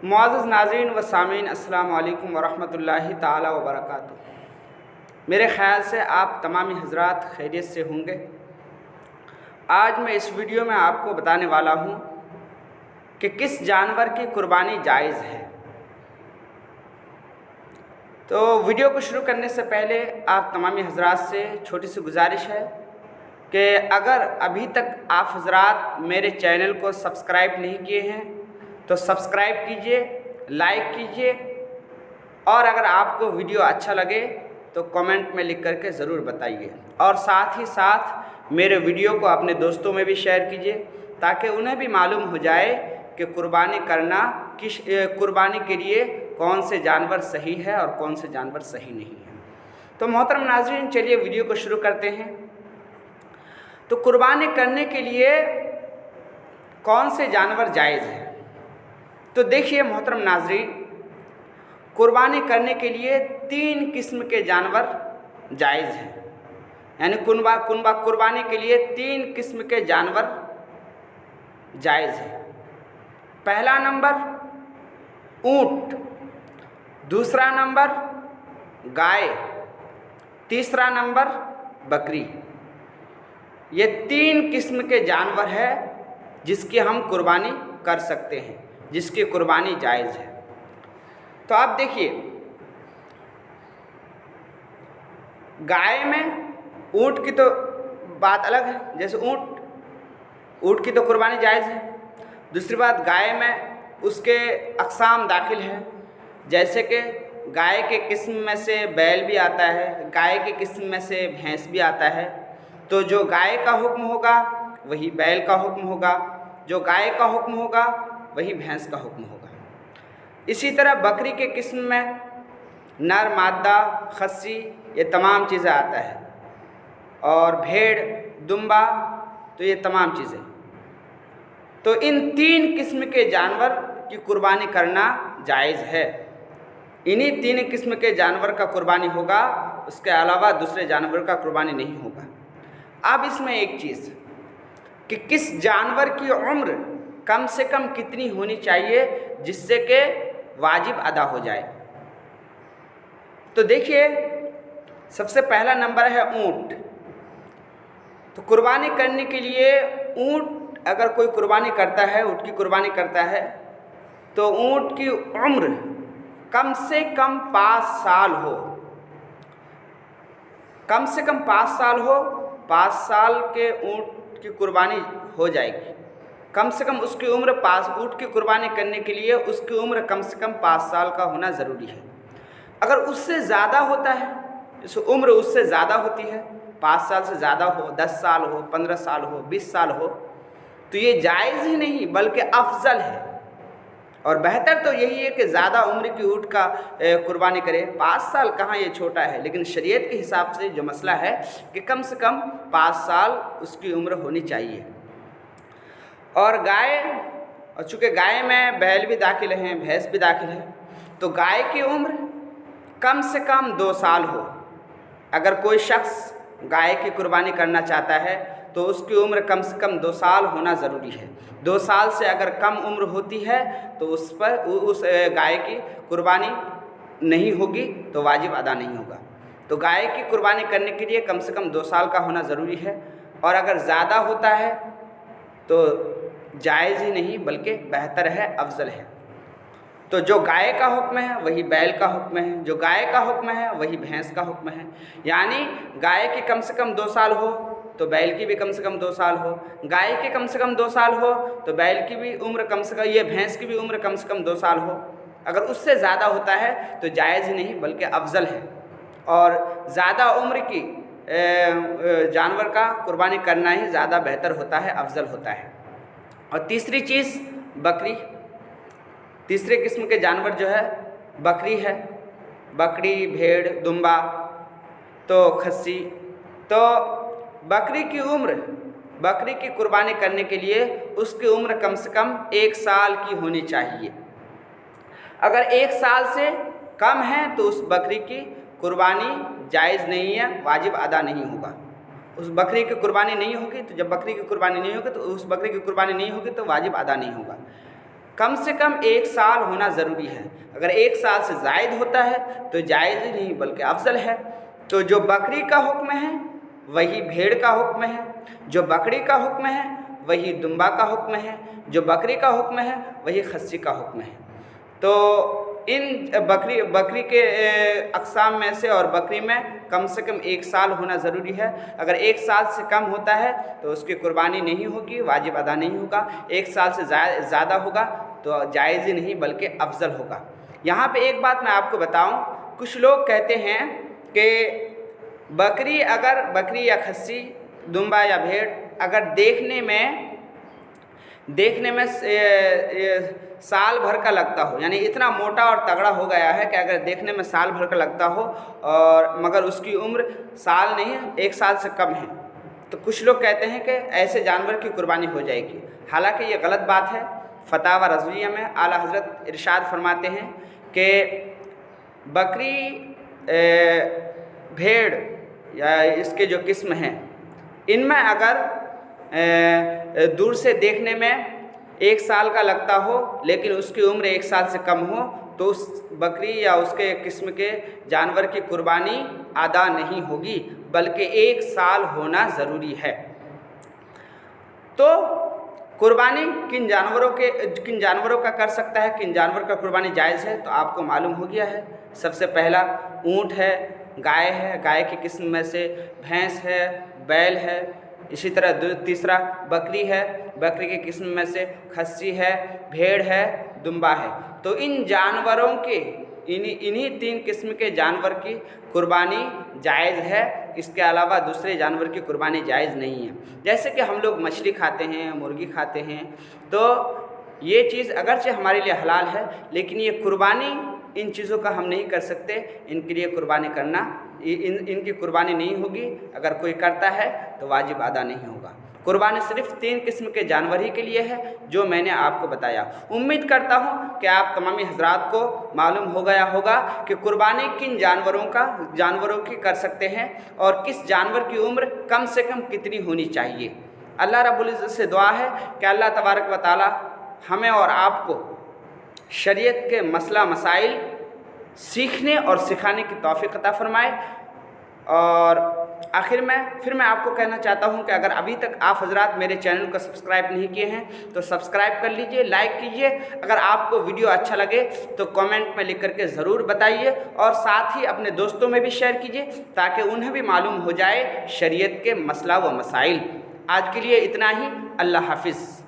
मुआज़्ज़ज़ नाज़रीन व सामीन अस्सलामु अलैकुम वरहमतुल्लाहि ताला व बरकातुहू। मेरे ख़्याल से आप तमामी हज़रात खैरियत से होंगे। आज मैं इस वीडियो में आपको बताने वाला हूँ कि किस जानवर की कुर्बानी जायज़ है। तो वीडियो को शुरू करने से पहले आप तमामी हज़रात से छोटी सी गुजारिश है कि अगर अभी तक आप हज़रात मेरे चैनल को सब्सक्राइब नहीं किए हैं तो सब्सक्राइब कीजिए, लाइक कीजिए और अगर आपको वीडियो अच्छा लगे तो कमेंट में लिख करके ज़रूर बताइए। और साथ ही साथ मेरे वीडियो को अपने दोस्तों में भी शेयर कीजिए ताकि उन्हें भी मालूम हो जाए कि कुर्बानी करना कुर्बानी के लिए कौन से जानवर सही है और कौन से जानवर सही नहीं है। तो मोहतरम नाज़रीन, चलिए वीडियो को शुरू करते हैं। तो कुर्बानी करने के लिए कौन से जानवर जायज़ है? तो देखिए मोहतरम नाज़रीन, कुर्बानी करने के लिए 3 किस्म के जानवर जायज़ हैं। यानी कुर्बानी के लिए 3 किस्म के जानवर जायज़ हैं। पहला नंबर ऊँट, दूसरा नंबर गाय, तीसरा नंबर बकरी। ये 3 किस्म के जानवर हैं जिसकी हम कुर्बानी कर सकते हैं, जिसकी कुर्बानी जायज़ है। तो आप देखिए, गाय में ऊँट की तो बात अलग है। जैसे ऊँट की तो कुर्बानी जायज़ है। दूसरी बात, गाय में उसके अक़साम दाखिल हैं। जैसे कि गाय के किस्म में से बैल भी आता है, गाय के किस्म में से भैंस भी आता है। तो जो गाय का हुक्म होगा वही बैल का हुक्म होगा, जो गाय का हुक्म होगा वही भैंस का हुक्म होगा। इसी तरह बकरी के किस्म में नर, मादा, खस्सी, ये तमाम चीज़ें आता है। और भेड़, दुम्बा, तो ये तमाम चीज़ें। तो इन 3 किस्म के जानवर की कुर्बानी करना जायज़ है। इन्हीं 3 किस्म के जानवर का कुर्बानी होगा, उसके अलावा दूसरे जानवर का कुर्बानी नहीं होगा। अब इसमें एक चीज़ कि किस जानवर की उम्र कम से कम कितनी होनी चाहिए जिससे कि वाजिब अदा हो जाए। तो देखिए, सबसे पहला नंबर है ऊँट। तो कुर्बानी करने के लिए ऊँट अगर कोई कुर्बानी करता है, ऊँट की कुर्बानी करता है, तो ऊँट की उम्र कम से कम 5 साल हो। कम से कम 5 साल हो, 5 साल के ऊँट की कुर्बानी हो जाएगी। कम से कम उसकी उम्र ऊँट की कुर्बानी करने के लिए उसकी उम्र कम से कम 5 साल का होना ज़रूरी है। अगर उससे ज़्यादा होता है, जैसे उम्र उससे ज़्यादा होती है, 5 साल से ज़्यादा हो, 10 साल हो, 15 साल हो, 20 साल हो, तो ये जायज़ ही नहीं बल्कि अफजल है। और बेहतर तो यही है कि ज़्यादा उम्र की ऊँट का कुर्बानी करे। 5 साल कहाँ, ये छोटा है, लेकिन शरीयत के हिसाब से जो मसला है कि कम से कम 5 साल उसकी उम्र होनी चाहिए। और गाय, और चूँकि गाय में बैल भी दाखिल हैं, भैंस भी दाखिल है, तो गाय की उम्र कम से कम 2 साल हो। अगर कोई शख्स गाय की कुर्बानी करना चाहता है तो उसकी उम्र कम से कम 2 साल होना ज़रूरी है। 2 साल से अगर कम उम्र होती है तो उस गाय की कुर्बानी नहीं होगी, तो वाजिब अदा नहीं होगा। तो गाय की कुर्बानी करने के लिए कम से कम 2 साल का होना ज़रूरी है। और अगर ज़्यादा होता है तो जायज़ ही नहीं बल्कि बेहतर है, अफजल है। तो जो गाय का हुक्म है वही बैल का हुक्म है, जो गाय का हुक्म है वही भैंस का हुक्म है। यानी गाय की कम से कम 2 साल हो तो बैल की भी कम से कम 2 साल हो, गाय की कम से कम 2 साल हो तो बैल की भी उम्र कम से कम, ये भैंस की भी उम्र कम से कम 2 साल हो। अगर उससे ज़्यादा होता है तो जायज़ ही नहीं बल्कि अफजल है। और ज़्यादा उम्र की जानवर का कुर्बानी करना ही ज़्यादा बेहतर होता है, अफजल होता है। और तीसरी चीज़ बकरी। तीसरे किस्म के जानवर जो है बकरी है। बकरी, भेड़, दुम्बा, तो खस्सी। तो बकरी की कुर्बानी करने के लिए उसकी उम्र कम से कम 1 साल की होनी चाहिए। अगर 1 साल से कम है तो उस बकरी की कुर्बानी जायज़ नहीं है, वाजिब अदा नहीं होगा। उस बकरी की कुर्बानी नहीं होगी, तो जब बकरी की कुर्बानी नहीं होगी तो उस बकरी की कुर्बानी नहीं होगी तो वाजिब अदा नहीं होगा। कम से कम 1 साल होना ज़रूरी है। अगर 1 साल से ज़ायद होता है तो जायज़ ही नहीं बल्कि अफजल है। तो जो बकरी का हुक्म है वही भेड़ का हुक्म है, जो बकरी का हुक्म है वही दुम्बा का हुक्म है, जो बकरी का हुक्म है वही खस्सी का हुक्म है। तो इन बकरी के अक़साम में से और बकरी में कम से कम 1 साल होना ज़रूरी है। अगर 1 साल से कम होता है तो उसकी कुर्बानी नहीं होगी, वाजिब अदा नहीं होगा। 1 साल से ज़्यादा होगा तो जायज़ ही नहीं बल्कि अफजल होगा। यहाँ पे एक बात मैं आपको बताऊँ, कुछ लोग कहते हैं कि बकरी या खस्सी, दुम्बा या भेड़ अगर देखने में साल भर का लगता हो, यानी इतना मोटा और तगड़ा हो गया है कि अगर देखने में साल भर का लगता हो और मगर उसकी उम्र साल नहीं 1 साल से कम है, तो कुछ लोग कहते हैं कि ऐसे जानवर की कुर्बानी हो जाएगी। हालांकि ये गलत बात है। फतावा रज़विया में आला हज़रत इरशाद फरमाते हैं कि बकरी, भेड़ या इसके जो किस्म हैं, इनमें अगर दूर से देखने में 1 साल का लगता हो लेकिन उसकी उम्र 1 साल से कम हो तो उस बकरी या उसके किस्म के जानवर की कुर्बानी अदा नहीं होगी बल्कि 1 साल होना ज़रूरी है। तो कुर्बानी किन जानवरों का कर सकता है, किन जानवर का कुर्बानी जायज़ है, तो आपको मालूम हो गया है। सबसे पहला ऊँट है, गाय है, गाय की किस्म में से भैंस है, बैल है। इसी तरह तीसरा बकरी है, बकरी की किस्म में से खस्सी है, भेड़ है, दुम्बा है। तो इन जानवरों के इन्हीं 3 किस्म के जानवर की कुर्बानी जायज़ है। इसके अलावा दूसरे जानवर की कुर्बानी जायज़ नहीं है। जैसे कि हम लोग मछली खाते हैं, मुर्गी खाते हैं, तो ये चीज़ अगरचे हमारे लिए हलाल है लेकिन ये कुर्बानी इन चीज़ों का हम नहीं कर सकते। इनके लिए कुर्बानी करना, इनकी कुर्बानी नहीं होगी। अगर कोई करता है तो वाजिब अदा नहीं होगा। कुर्बानी सिर्फ 3 किस्म के जानवर ही के लिए है जो मैंने आपको बताया। उम्मीद करता हूँ कि आप तमामी हजरात को मालूम हो गया होगा कि कुर्बानी किन जानवरों की कर सकते हैं और किस जानवर की उम्र कम से कम कितनी होनी चाहिए। अल्लाह रब्बुल इज़्ज़त से दुआ है कि अल्लाह तबारक व तआला हमें और आपको शरीयत के मसला मसाइल सीखने और सिखाने की तौफीक अता फरमाए। और आखिर में फिर मैं आपको कहना चाहता हूं कि अगर अभी तक आप हजरात मेरे चैनल को सब्सक्राइब नहीं किए हैं तो सब्सक्राइब कर लीजिए, लाइक कीजिए। अगर आपको वीडियो अच्छा लगे तो कमेंट में लिख करके ज़रूर बताइए और साथ ही अपने दोस्तों में भी शेयर कीजिए ताकि उन्हें भी मालूम हो जाए शरीयत के मसला व मसाइल। आज के लिए इतना ही। अल्लाह हाफिज़।